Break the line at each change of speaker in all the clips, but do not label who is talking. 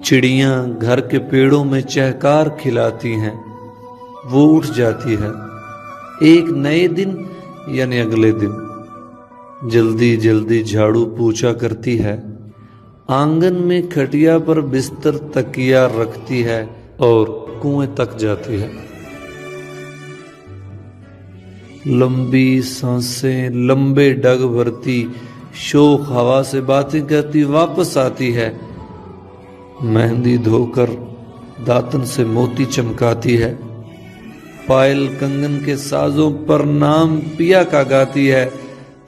चिड़ियां घर के पेड़ों में चहकार खिलाती हैं, वो उठ जाती है एक नए दिन यानी अगले दिन। जल्दी जल्दी झाड़ू पोछा करती है, आंगन में खटिया पर बिस्तर तकिया रखती है और कुएं तक जाती है। लंबी सांसें लंबे डग भरती, शोख हवा से बातें करती वापस आती है। मेहंदी धोकर दातन से मोती चमकाती है, पायल कंगन के साजों पर नाम पिया का गाती है।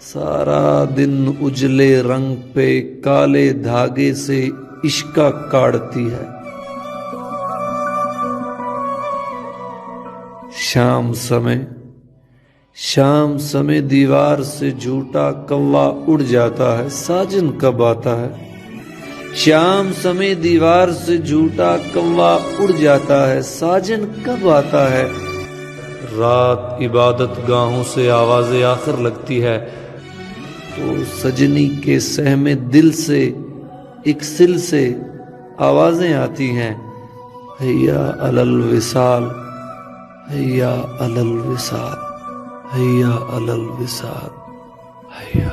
सारा दिन उजले रंग पे काले धागे से इश्का काढ़ती है। शाम समय दीवार से झूठा कौवा उड़ जाता है, साजन कब आता है। शाम समय दीवार से झूठा कौवा उड़ जाता है, साजन कब आता है। रात इबादत गाहों से आवाज़ें आखिर लगती है, तो सजनी के सहमे दिल से एक सिल से आवाज़ें आती हैं, हैया अलल विसाल, हैया अलल विसाल, हैया अलल विसाल, हैया